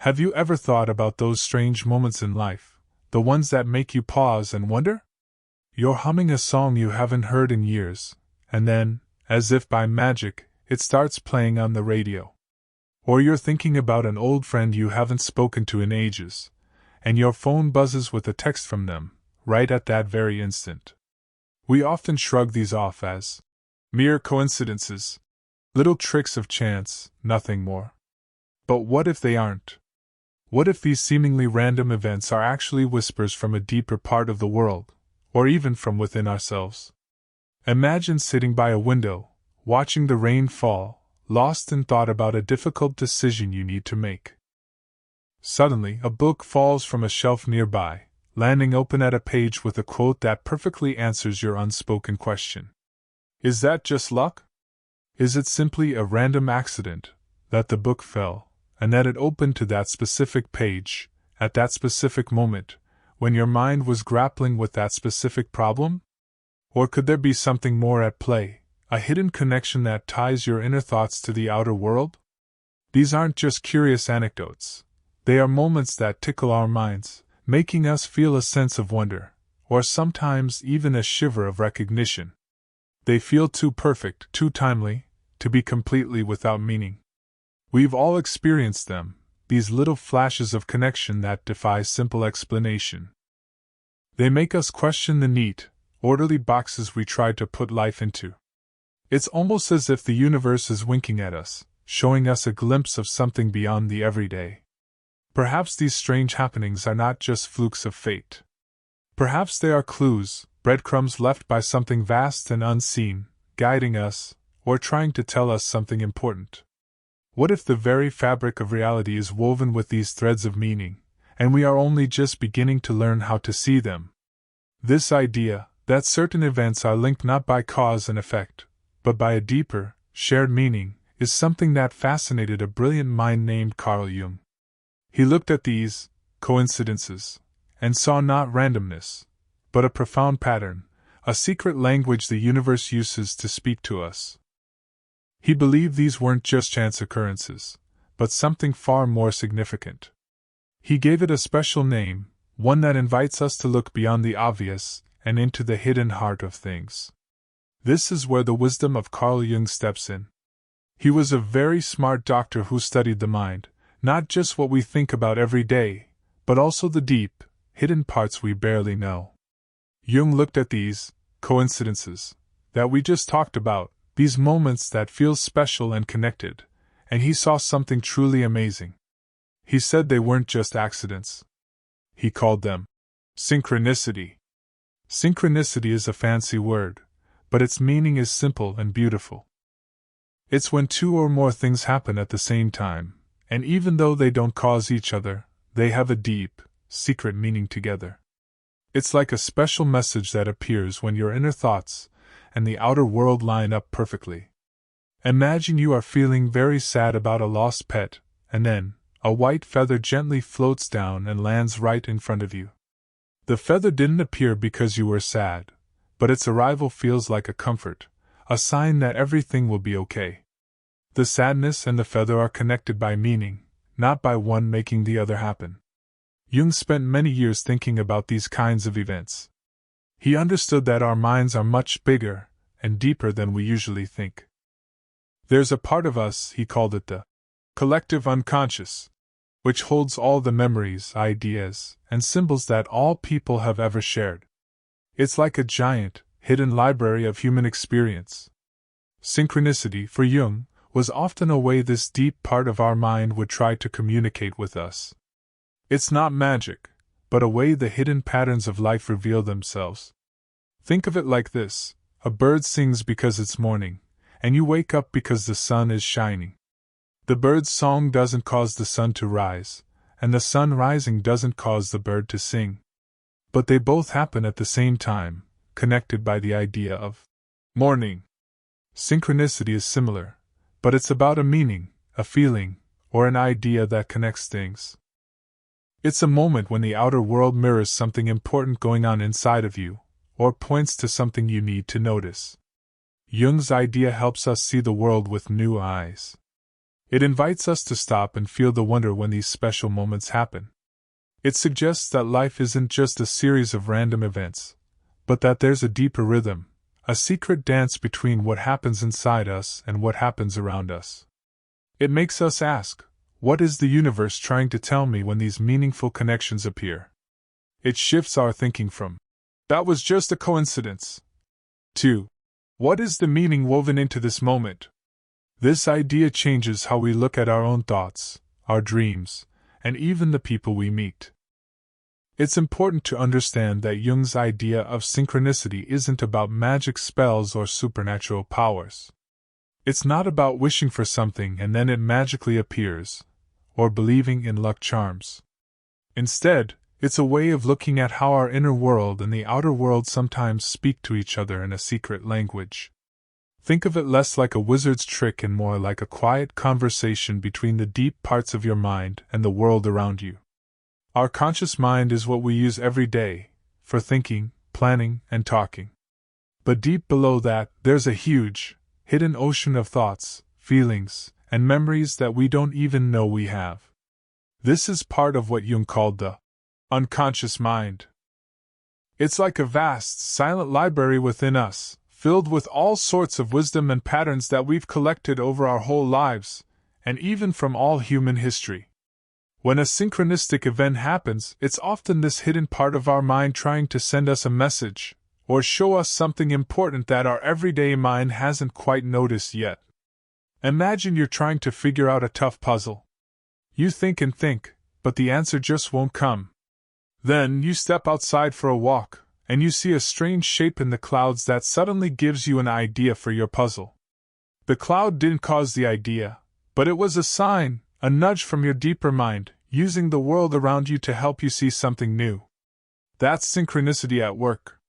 Have you ever thought about those strange moments in life, the ones that make you pause and wonder? You're humming a song you haven't heard in years, and then, as if by magic, it starts playing on the radio. Or you're thinking about an old friend you haven't spoken to in ages, and your phone buzzes with a text from them, right at that very instant. We often shrug these off as mere coincidences, little tricks of chance, nothing more. But what if they aren't? What if these seemingly random events are actually whispers from a deeper part of the world, or even from within ourselves? Imagine sitting by a window, watching the rain fall, lost in thought about a difficult decision you need to make. Suddenly, a book falls from a shelf nearby, landing open at a page with a quote that perfectly answers your unspoken question. Is that just luck? Is it simply a random accident that the book fell, and that it opened to that specific page, at that specific moment, when your mind was grappling with that specific problem? Or could there be something more at play, a hidden connection that ties your inner thoughts to the outer world? These aren't just curious anecdotes. They are moments that tickle our minds, making us feel a sense of wonder, or sometimes even a shiver of recognition. They feel too perfect, too timely, to be completely without meaning. We've all experienced them, these little flashes of connection that defy simple explanation. They make us question the neat, orderly boxes we try to put life into. It's almost as if the universe is winking at us, showing us a glimpse of something beyond the everyday. Perhaps these strange happenings are not just flukes of fate. Perhaps they are clues, breadcrumbs left by something vast and unseen, guiding us, or trying to tell us something important. What if the very fabric of reality is woven with these threads of meaning, and we are only just beginning to learn how to see them? This idea, that certain events are linked not by cause and effect, but by a deeper, shared meaning, is something that fascinated a brilliant mind named Carl Jung. He looked at these coincidences and saw not randomness, but a profound pattern, a secret language the universe uses to speak to us. He believed these weren't just chance occurrences, but something far more significant. He gave it a special name, one that invites us to look beyond the obvious and into the hidden heart of things. This is where the wisdom of Carl Jung steps in. He was a very smart doctor who studied the mind, not just what we think about every day, but also the deep, hidden parts we barely know. Jung looked at these coincidences that we just talked about, these moments that feel special and connected, and he saw something truly amazing. He said they weren't just accidents. He called them synchronicity. Synchronicity is a fancy word, but its meaning is simple and beautiful. It's when two or more things happen at the same time, and even though they don't cause each other, they have a deep, secret meaning together. It's like a special message that appears when your inner thoughts and the outer world line up perfectly. Imagine you are feeling very sad about a lost pet, and then, a white feather gently floats down and lands right in front of you. The feather didn't appear because you were sad, but its arrival feels like a comfort, a sign that everything will be okay. The sadness and the feather are connected by meaning, not by one making the other happen. Jung spent many years thinking about these kinds of events. He understood that our minds are much bigger and deeper than we usually think. There's a part of us, he called it the collective unconscious, which holds all the memories, ideas, and symbols that all people have ever shared. It's like a giant, hidden library of human experience. Synchronicity, for Jung, was often a way this deep part of our mind would try to communicate with us. It's not magic, but a way the hidden patterns of life reveal themselves. Think of it like this: a bird sings because it's morning, and you wake up because the sun is shining. The bird's song doesn't cause the sun to rise, and the sun rising doesn't cause the bird to sing. But they both happen at the same time, connected by the idea of morning. Synchronicity is similar, but it's about a meaning, a feeling, or an idea that connects things. It's a moment when the outer world mirrors something important going on inside of you, or points to something you need to notice. Jung's idea helps us see the world with new eyes. It invites us to stop and feel the wonder when these special moments happen. It suggests that life isn't just a series of random events, but that there's a deeper rhythm, a secret dance between what happens inside us and what happens around us. It makes us ask, what is the universe trying to tell me when these meaningful connections appear? It shifts our thinking from, that was just a coincidence, to, what is the meaning woven into this moment? This idea changes how we look at our own thoughts, our dreams, and even the people we meet. It's important to understand that Jung's idea of synchronicity isn't about magic spells or supernatural powers. It's not about wishing for something and then it magically appears, or believing in luck charms. Instead, it's a way of looking at how our inner world and the outer world sometimes speak to each other in a secret language. Think of it less like a wizard's trick and more like a quiet conversation between the deep parts of your mind and the world around you. Our conscious mind is what we use every day, for thinking, planning, and talking. But deep below that, there's a huge, hidden ocean of thoughts, feelings, and memories that we don't even know we have. This is part of what Jung called the unconscious mind. It's like a vast, silent library within us, filled with all sorts of wisdom and patterns that we've collected over our whole lives, and even from all human history. When a synchronistic event happens, it's often this hidden part of our mind trying to send us a message, or show us something important that our everyday mind hasn't quite noticed yet. Imagine you're trying to figure out a tough puzzle. You think and think, but the answer just won't come. Then you step outside for a walk, and you see a strange shape in the clouds that suddenly gives you an idea for your puzzle. The cloud didn't cause the idea, but it was a sign, a nudge from your deeper mind, using the world around you to help you see something new. That's synchronicity at work.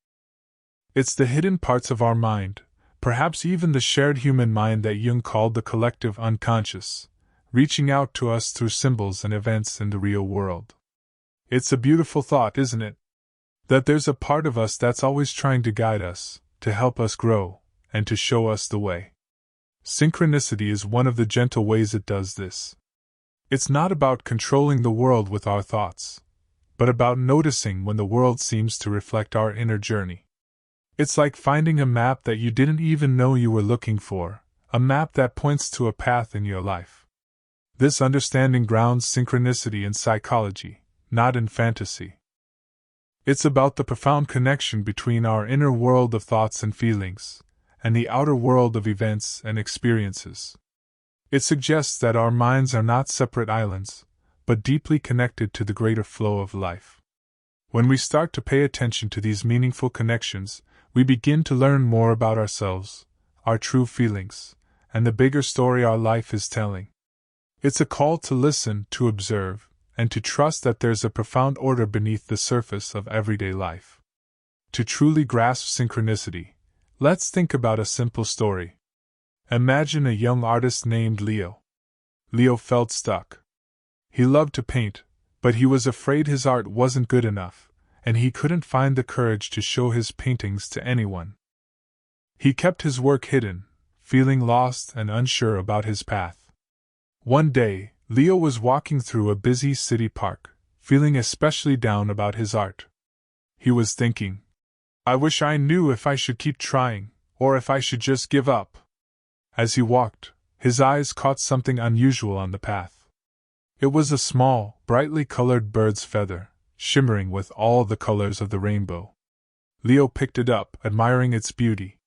It's the hidden parts of our mind, perhaps even the shared human mind that Jung called the collective unconscious, reaching out to us through symbols and events in the real world. It's a beautiful thought, isn't it? That there's a part of us that's always trying to guide us, to help us grow, and to show us the way. Synchronicity is one of the gentle ways it does this. It's not about controlling the world with our thoughts, but about noticing when the world seems to reflect our inner journey. It's like finding a map that you didn't even know you were looking for, a map that points to a path in your life. This understanding grounds synchronicity in psychology, not in fantasy. It's about the profound connection between our inner world of thoughts and feelings, and the outer world of events and experiences. It suggests that our minds are not separate islands, but deeply connected to the greater flow of life. When we start to pay attention to these meaningful connections, we begin to learn more about ourselves, our true feelings, and the bigger story our life is telling. It's a call to listen, to observe, and to trust that there's a profound order beneath the surface of everyday life. To truly grasp synchronicity, let's think about a simple story. Imagine a young artist named Leo. Leo felt stuck. He loved to paint, but he was afraid his art wasn't good enough, and he couldn't find the courage to show his paintings to anyone. He kept his work hidden, feeling lost and unsure about his path. One day, Leo was walking through a busy city park, feeling especially down about his art. He was thinking, I wish I knew if I should keep trying, or if I should just give up. As he walked, his eyes caught something unusual on the path. It was a small, brightly colored bird's feather, shimmering with all the colors of the rainbow. Leo picked it up, admiring its beauty.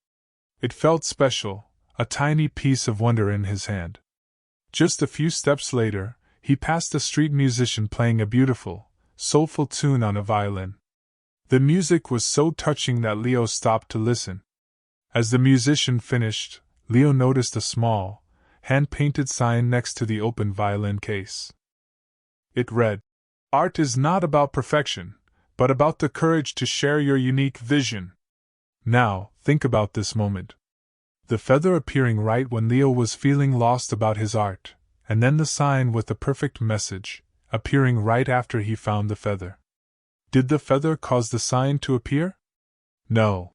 It felt special, a tiny piece of wonder in his hand. Just a few steps later, he passed a street musician playing a beautiful, soulful tune on a violin. The music was so touching that Leo stopped to listen. As the musician finished, Leo noticed a small, hand-painted sign next to the open violin case. It read, Art is not about perfection, but about the courage to share your unique vision. Now, think about this moment. The feather appearing right when Leo was feeling lost about his art, and then the sign with the perfect message, appearing right after he found the feather. Did the feather cause the sign to appear? No.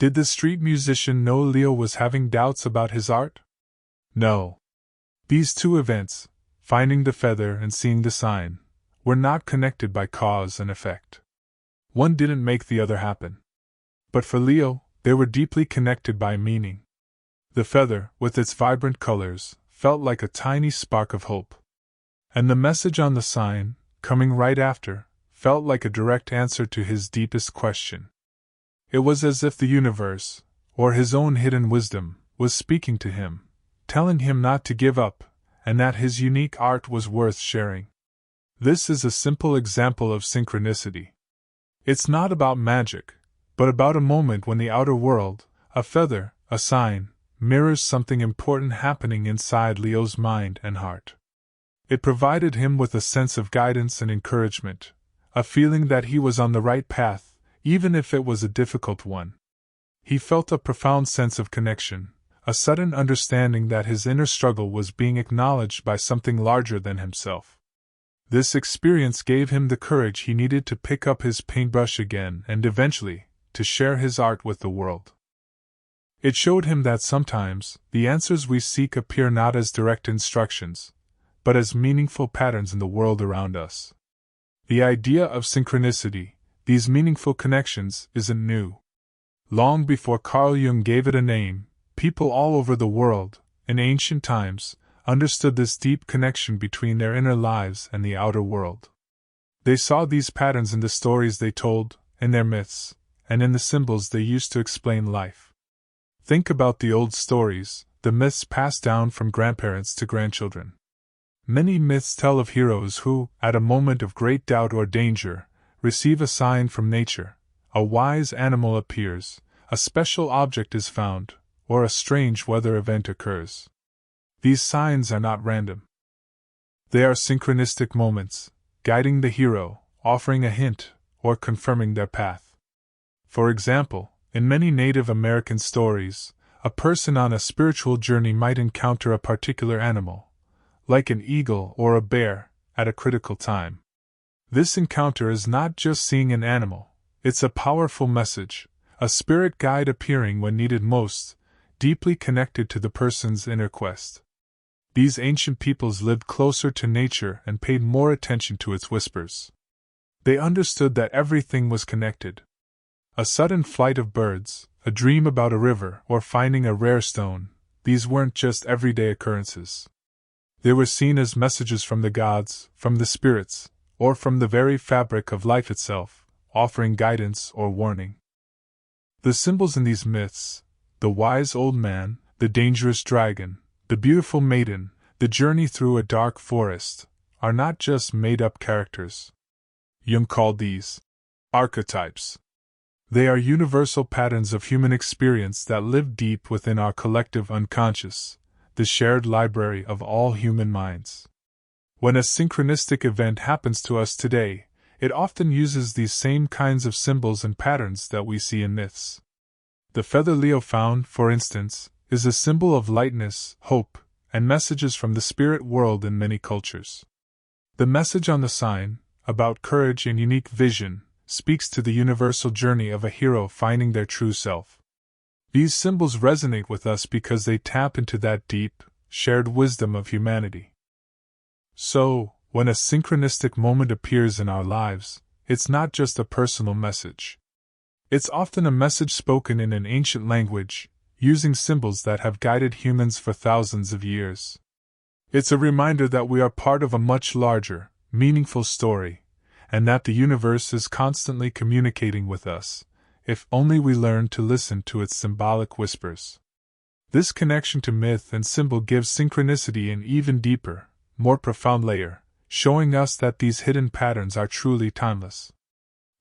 Did the street musician know Leo was having doubts about his art? No. These two events, finding the feather and seeing the sign, were not connected by cause and effect. One didn't make the other happen. But for Leo, they were deeply connected by meaning. The feather, with its vibrant colors, felt like a tiny spark of hope. And the message on the sign, coming right after, felt like a direct answer to his deepest question. It was as if the universe, or his own hidden wisdom, was speaking to him, telling him not to give up, and that his unique art was worth sharing. This is a simple example of synchronicity. It's not about magic, but about a moment when the outer world, a feather, a sign, mirrors something important happening inside Leo's mind and heart. It provided him with a sense of guidance and encouragement, a feeling that he was on the right path, even if it was a difficult one. He felt a profound sense of connection, a sudden understanding that his inner struggle was being acknowledged by something larger than himself. This experience gave him the courage he needed to pick up his paintbrush again and eventually, to share his art with the world. It showed him that sometimes, the answers we seek appear not as direct instructions, but as meaningful patterns in the world around us. The idea of synchronicity, these meaningful connections, isn't new. Long before Carl Jung gave it a name, people all over the world, in ancient times, understood this deep connection between their inner lives and the outer world. They saw these patterns in the stories they told, in their myths, and in the symbols they used to explain life. Think about the old stories, the myths passed down from grandparents to grandchildren. Many myths tell of heroes who, at a moment of great doubt or danger, receive a sign from nature. A wise animal appears, a special object is found, or a strange weather event occurs. These signs are not random. They are synchronistic moments, guiding the hero, offering a hint, or confirming their path. For example, in many Native American stories, a person on a spiritual journey might encounter a particular animal, like an eagle or a bear, at a critical time. This encounter is not just seeing an animal, it's a powerful message, a spirit guide appearing when needed most, deeply connected to the person's inner quest. These ancient peoples lived closer to nature and paid more attention to its whispers. They understood that everything was connected. A sudden flight of birds, a dream about a river, or finding a rare stone, these weren't just everyday occurrences. They were seen as messages from the gods, from the spirits, or from the very fabric of life itself, offering guidance or warning. The symbols in these myths, the wise old man, the dangerous dragon, the beautiful maiden, the journey through a dark forest, are not just made-up characters. Jung called these archetypes. They are universal patterns of human experience that live deep within our collective unconscious, the shared library of all human minds. When a synchronistic event happens to us today, it often uses these same kinds of symbols and patterns that we see in myths. The feather Leo found, for instance, is a symbol of lightness, hope, and messages from the spirit world in many cultures. The message on the sign, about courage and unique vision, speaks to the universal journey of a hero finding their true self. These symbols resonate with us because they tap into that deep, shared wisdom of humanity. So, when a synchronistic moment appears in our lives, it's not just a personal message. It's often a message spoken in an ancient language, using symbols that have guided humans for thousands of years. It's a reminder that we are part of a much larger, meaningful story, and that the universe is constantly communicating with us, if only we learn to listen to its symbolic whispers. This connection to myth and symbol gives synchronicity an even deeper, more profound layer, showing us that these hidden patterns are truly timeless.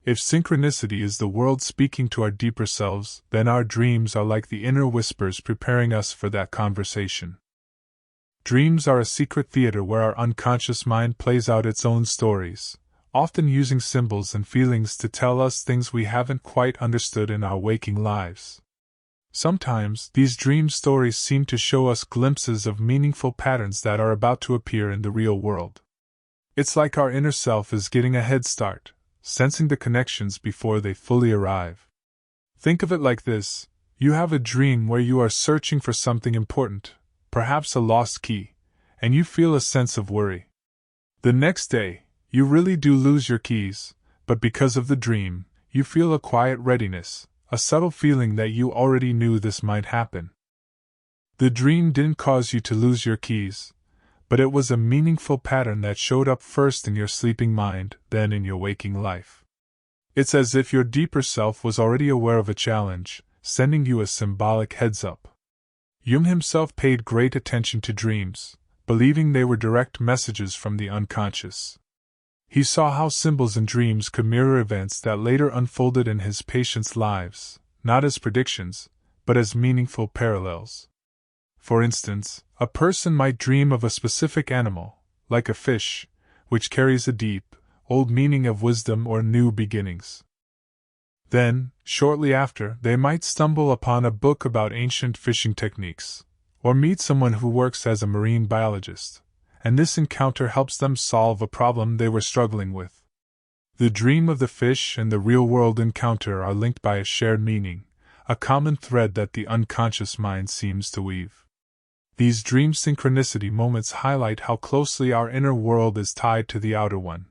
If synchronicity is the world speaking to our deeper selves, then our dreams are like the inner whispers preparing us for that conversation. Dreams are a secret theater where our unconscious mind plays out its own stories, often using symbols and feelings to tell us things we haven't quite understood in our waking lives. Sometimes, these dream stories seem to show us glimpses of meaningful patterns that are about to appear in the real world. It's like our inner self is getting a head start, sensing the connections before they fully arrive. Think of it like this: you have a dream where you are searching for something important, perhaps a lost key, and you feel a sense of worry. The next day, you really do lose your keys, but because of the dream, you feel a quiet readiness, a subtle feeling that you already knew this might happen. The dream didn't cause you to lose your keys, but it was a meaningful pattern that showed up first in your sleeping mind, then in your waking life. It's as if your deeper self was already aware of a challenge, sending you a symbolic heads-up. Jung himself paid great attention to dreams, believing they were direct messages from the unconscious. He saw how symbols in dreams could mirror events that later unfolded in his patients' lives, not as predictions, but as meaningful parallels. For instance, a person might dream of a specific animal, like a fish, which carries a deep, old meaning of wisdom or new beginnings. Then, shortly after, they might stumble upon a book about ancient fishing techniques, or meet someone who works as a marine biologist, and this encounter helps them solve a problem they were struggling with. The dream of the fish and the real-world encounter are linked by a shared meaning, a common thread that the unconscious mind seems to weave. These dream synchronicity moments highlight how closely our inner world is tied to the outer one.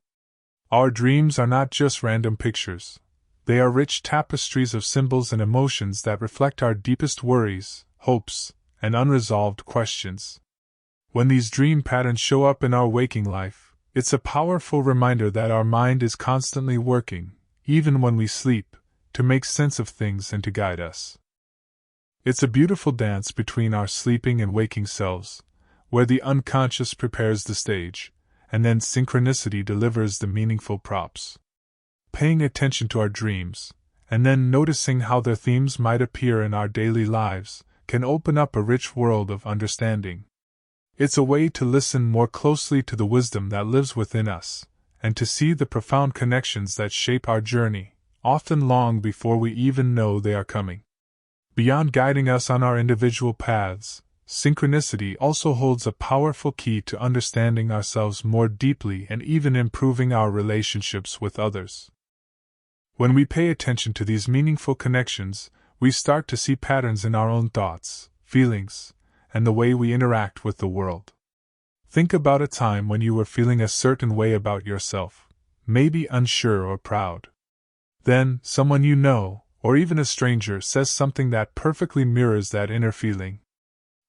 Our dreams are not just random pictures. They are rich tapestries of symbols and emotions that reflect our deepest worries, hopes, and unresolved questions. When these dream patterns show up in our waking life, it's a powerful reminder that our mind is constantly working, even when we sleep, to make sense of things and to guide us. It's a beautiful dance between our sleeping and waking selves, where the unconscious prepares the stage, and then synchronicity delivers the meaningful props. Paying attention to our dreams, and then noticing how their themes might appear in our daily lives, can open up a rich world of understanding. It's a way to listen more closely to the wisdom that lives within us, and to see the profound connections that shape our journey, often long before we even know they are coming. Beyond guiding us on our individual paths, synchronicity also holds a powerful key to understanding ourselves more deeply and even improving our relationships with others. When we pay attention to these meaningful connections, we start to see patterns in our own thoughts, feelings, and the way we interact with the world. Think about a time when you were feeling a certain way about yourself, maybe unsure or proud. Then, someone you know, or even a stranger, says something that perfectly mirrors that inner feeling.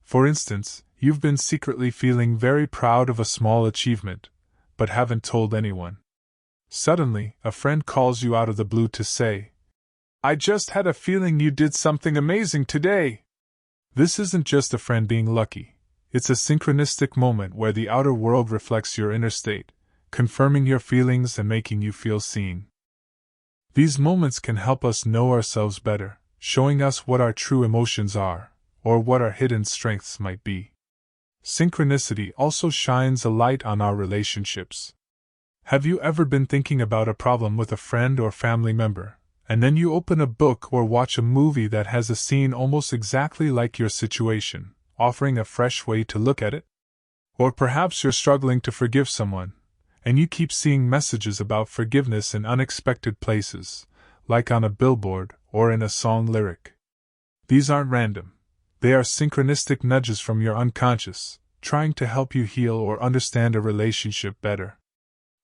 For instance, you've been secretly feeling very proud of a small achievement, but haven't told anyone. Suddenly, a friend calls you out of the blue to say, "I just had a feeling you did something amazing today." This isn't just a friend being lucky, it's a synchronistic moment where the outer world reflects your inner state, confirming your feelings and making you feel seen. These moments can help us know ourselves better, showing us what our true emotions are, or what our hidden strengths might be. Synchronicity also shines a light on our relationships. Have you ever been thinking about a problem with a friend or family member, and then you open a book or watch a movie that has a scene almost exactly like your situation, offering a fresh way to look at it? Or perhaps you're struggling to forgive someone, and you keep seeing messages about forgiveness in unexpected places, like on a billboard or in a song lyric. These aren't random. They are synchronistic nudges from your unconscious, trying to help you heal or understand a relationship better.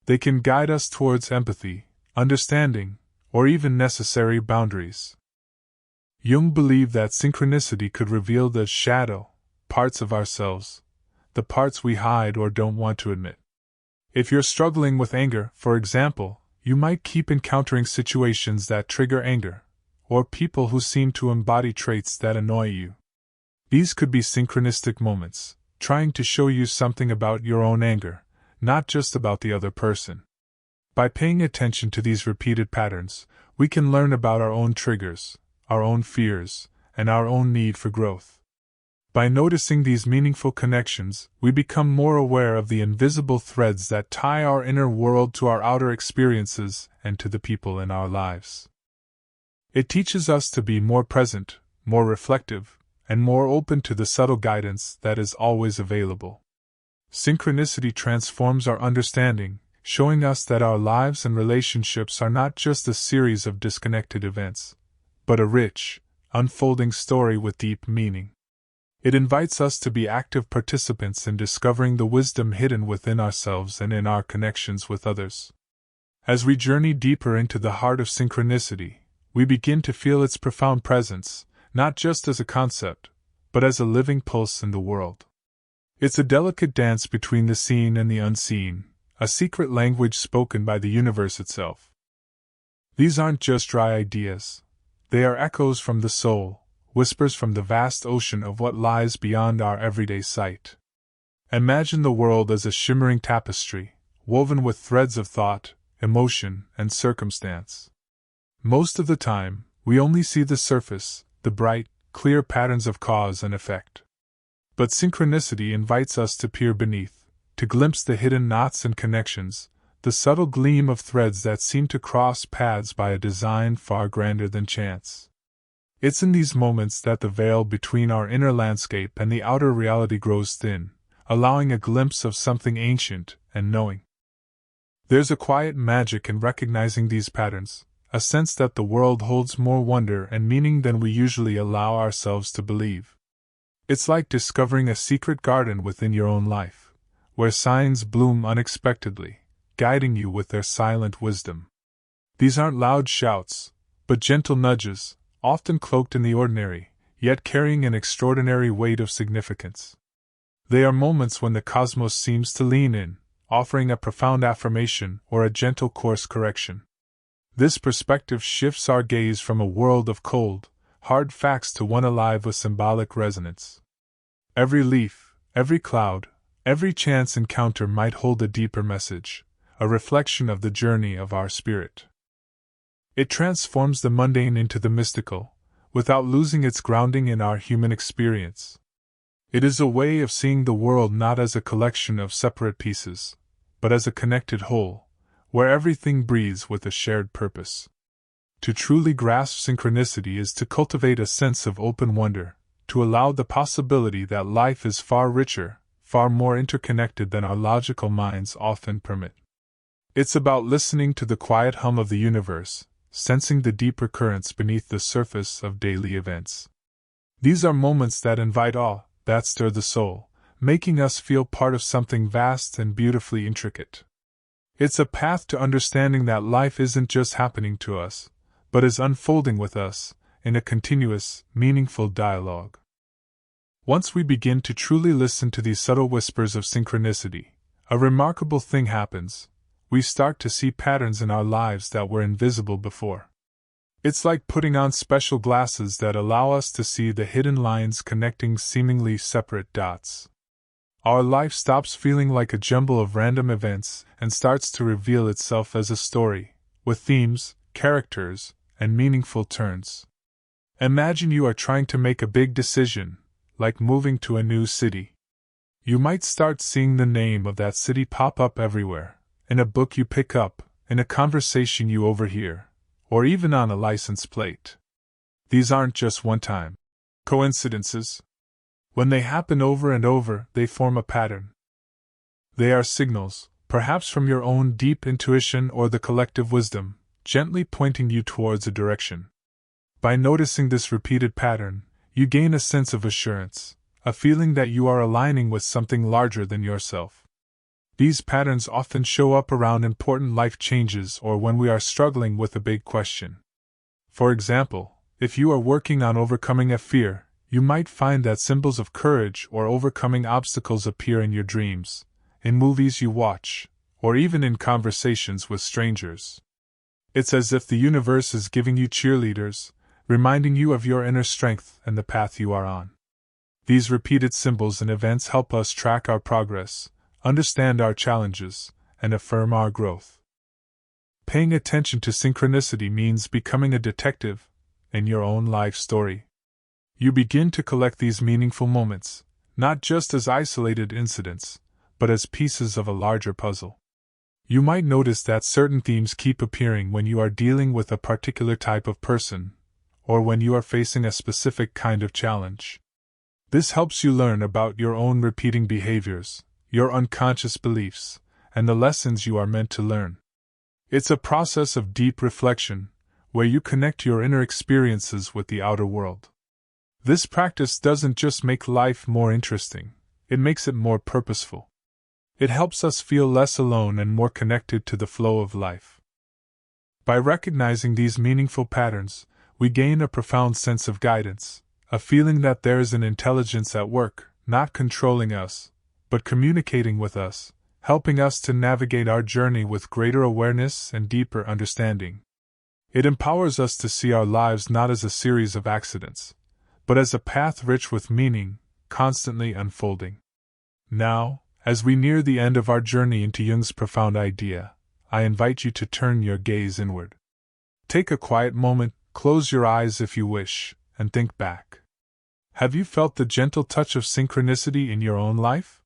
They can guide us towards empathy, understanding, or even necessary boundaries. Jung believed that synchronicity could reveal the shadow parts of ourselves, the parts we hide or don't want to admit. If you're struggling with anger, for example, you might keep encountering situations that trigger anger, or people who seem to embody traits that annoy you. These could be synchronistic moments, trying to show you something about your own anger, not just about the other person. By paying attention to these repeated patterns, we can learn about our own triggers, our own fears, and our own need for growth. By noticing these meaningful connections, we become more aware of the invisible threads that tie our inner world to our outer experiences and to the people in our lives. It teaches us to be more present, more reflective, and more open to the subtle guidance that is always available. Synchronicity transforms our understanding, showing us that our lives and relationships are not just a series of disconnected events, but a rich, unfolding story with deep meaning. It invites us to be active participants in discovering the wisdom hidden within ourselves and in our connections with others. As we journey deeper into the heart of synchronicity, we begin to feel its profound presence, not just as a concept, but as a living pulse in the world. It's a delicate dance between the seen and the unseen, a secret language spoken by the universe itself. These aren't just dry ideas. They are echoes from the soul, whispers from the vast ocean of what lies beyond our everyday sight. Imagine the world as a shimmering tapestry, woven with threads of thought, emotion, and circumstance. Most of the time, we only see the surface, the bright, clear patterns of cause and effect. But synchronicity invites us to peer beneath, to glimpse the hidden knots and connections, the subtle gleam of threads that seem to cross paths by a design far grander than chance. It's in these moments that the veil between our inner landscape and the outer reality grows thin, allowing a glimpse of something ancient and knowing. There's a quiet magic in recognizing these patterns, a sense that the world holds more wonder and meaning than we usually allow ourselves to believe. It's like discovering a secret garden within your own life, where signs bloom unexpectedly, guiding you with their silent wisdom. These aren't loud shouts, but gentle nudges, often cloaked in the ordinary, yet carrying an extraordinary weight of significance. They are moments when the cosmos seems to lean in, offering a profound affirmation or a gentle course correction. This perspective shifts our gaze from a world of cold, hard facts to one alive with symbolic resonance. Every leaf, every cloud, every chance encounter might hold a deeper message, a reflection of the journey of our spirit. It transforms the mundane into the mystical, without losing its grounding in our human experience. It is a way of seeing the world not as a collection of separate pieces, but as a connected whole, where everything breathes with a shared purpose. To truly grasp synchronicity is to cultivate a sense of open wonder, to allow the possibility that life is far richer, far more interconnected than our logical minds often permit. It's about listening to the quiet hum of the universe, sensing the deeper currents beneath the surface of daily events. These are moments that invite awe, that stir the soul, making us feel part of something vast and beautifully intricate. It's a path to understanding that life isn't just happening to us, but is unfolding with us, in a continuous, meaningful dialogue. Once we begin to truly listen to these subtle whispers of synchronicity, a remarkable thing happens. We start to see patterns in our lives that were invisible before. It's like putting on special glasses that allow us to see the hidden lines connecting seemingly separate dots. Our life stops feeling like a jumble of random events and starts to reveal itself as a story, with themes, characters, and meaningful turns. Imagine you are trying to make a big decision, like moving to a new city. You might start seeing the name of that city pop up everywhere, in a book you pick up, in a conversation you overhear, or even on a license plate. These aren't just one-time coincidences. When they happen over and over, they form a pattern. They are signals, perhaps from your own deep intuition or the collective wisdom, gently pointing you towards a direction. By noticing this repeated pattern, you gain a sense of assurance, a feeling that you are aligning with something larger than yourself. These patterns often show up around important life changes or when we are struggling with a big question. For example, if you are working on overcoming a fear, you might find that symbols of courage or overcoming obstacles appear in your dreams, in movies you watch, or even in conversations with strangers. It's as if the universe is giving you cheerleaders, reminding you of your inner strength and the path you are on. These repeated symbols and events help us track our progress, understand our challenges, and affirm our growth. Paying attention to synchronicity means becoming a detective in your own life story. You begin to collect these meaningful moments, not just as isolated incidents, but as pieces of a larger puzzle. You might notice that certain themes keep appearing when you are dealing with a particular type of person, or when you are facing a specific kind of challenge. This helps you learn about your own repeating behaviors, your unconscious beliefs, and the lessons you are meant to learn. It's a process of deep reflection, where you connect your inner experiences with the outer world. This practice doesn't just make life more interesting, it makes it more purposeful. It helps us feel less alone and more connected to the flow of life. By recognizing these meaningful patterns, we gain a profound sense of guidance, a feeling that there is an intelligence at work, not controlling us, but communicating with us, helping us to navigate our journey with greater awareness and deeper understanding. It empowers us to see our lives not as a series of accidents, but as a path rich with meaning, constantly unfolding. Now, as we near the end of our journey into Jung's profound idea, I invite you to turn your gaze inward. Take a quiet moment, close your eyes if you wish, and think back. Have you felt the gentle touch of synchronicity in your own life?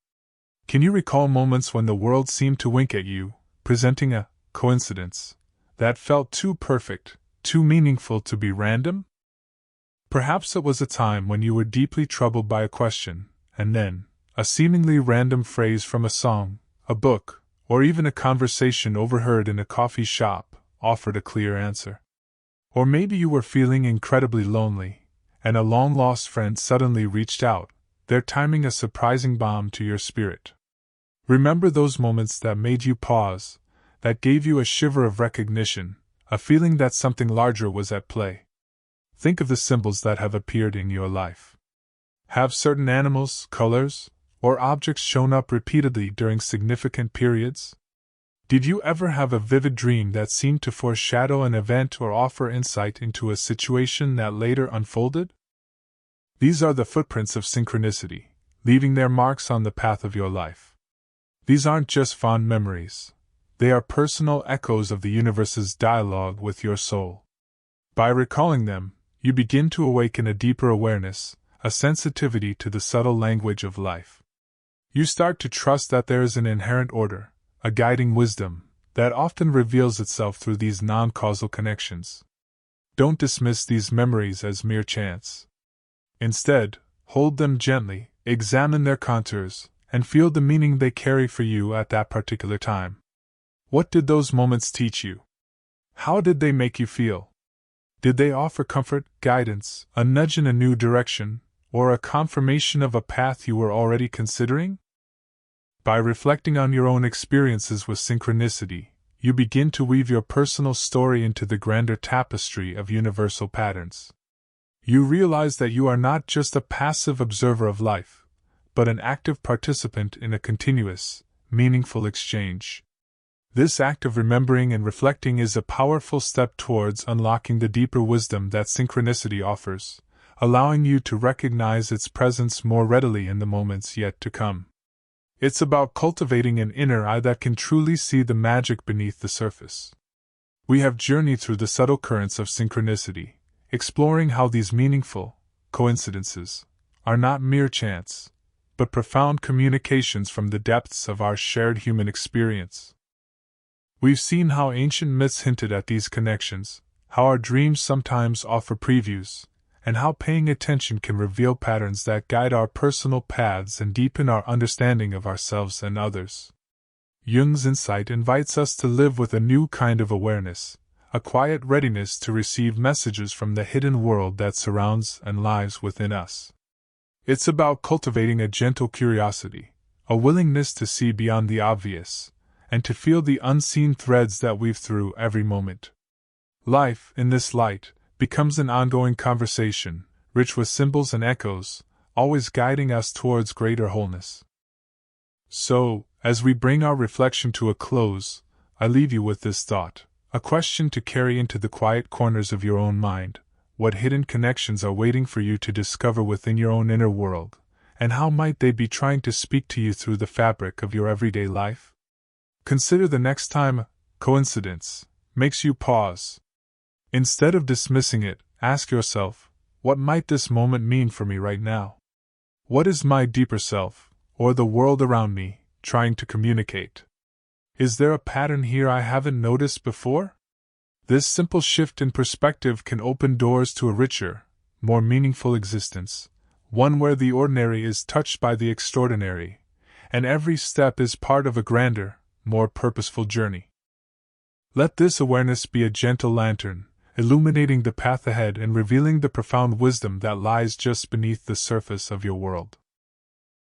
Can you recall moments when the world seemed to wink at you, presenting a coincidence that felt too perfect, too meaningful to be random? Perhaps it was a time when you were deeply troubled by a question, and then, a seemingly random phrase from a song, a book, or even a conversation overheard in a coffee shop offered a clear answer. Or maybe you were feeling incredibly lonely, and a long-lost friend suddenly reached out, their timing a surprising balm to your spirit. Remember those moments that made you pause, that gave you a shiver of recognition, a feeling that something larger was at play. Think of the symbols that have appeared in your life. Have certain animals, colors, or objects shown up repeatedly during significant periods? Did you ever have a vivid dream that seemed to foreshadow an event or offer insight into a situation that later unfolded? These are the footprints of synchronicity, leaving their marks on the path of your life. These aren't just fond memories. They are personal echoes of the universe's dialogue with your soul. By recalling them, you begin to awaken a deeper awareness, a sensitivity to the subtle language of life. You start to trust that there is an inherent order, a guiding wisdom, that often reveals itself through these non-causal connections. Don't dismiss these memories as mere chance. Instead, hold them gently, examine their contours, and feel the meaning they carry for you at that particular time. What did those moments teach you? How did they make you feel? Did they offer comfort, guidance, a nudge in a new direction, or a confirmation of a path you were already considering? By reflecting on your own experiences with synchronicity, you begin to weave your personal story into the grander tapestry of universal patterns. You realize that you are not just a passive observer of life, but an active participant in a continuous, meaningful exchange. This act of remembering and reflecting is a powerful step towards unlocking the deeper wisdom that synchronicity offers, allowing you to recognize its presence more readily in the moments yet to come. It's about cultivating an inner eye that can truly see the magic beneath the surface. We have journeyed through the subtle currents of synchronicity, exploring how these meaningful coincidences are not mere chance, but profound communications from the depths of our shared human experience. We've seen how ancient myths hinted at these connections, how our dreams sometimes offer previews, and how paying attention can reveal patterns that guide our personal paths and deepen our understanding of ourselves and others. Jung's insight invites us to live with a new kind of awareness, a quiet readiness to receive messages from the hidden world that surrounds and lies within us. It's about cultivating a gentle curiosity, a willingness to see beyond the obvious, and to feel the unseen threads that weave through every moment. Life, in this light, becomes an ongoing conversation, rich with symbols and echoes, always guiding us towards greater wholeness. So, as we bring our reflection to a close, I leave you with this thought, a question to carry into the quiet corners of your own mind. What hidden connections are waiting for you to discover within your own inner world, and how might they be trying to speak to you through the fabric of your everyday life? Consider the next time a coincidence makes you pause. Instead of dismissing it, ask yourself, what might this moment mean for me right now? What is my deeper self, or the world around me, trying to communicate? Is there a pattern here I haven't noticed before? This simple shift in perspective can open doors to a richer, more meaningful existence, one where the ordinary is touched by the extraordinary, and every step is part of a grander, more purposeful journey. Let this awareness be a gentle lantern, illuminating the path ahead and revealing the profound wisdom that lies just beneath the surface of your world.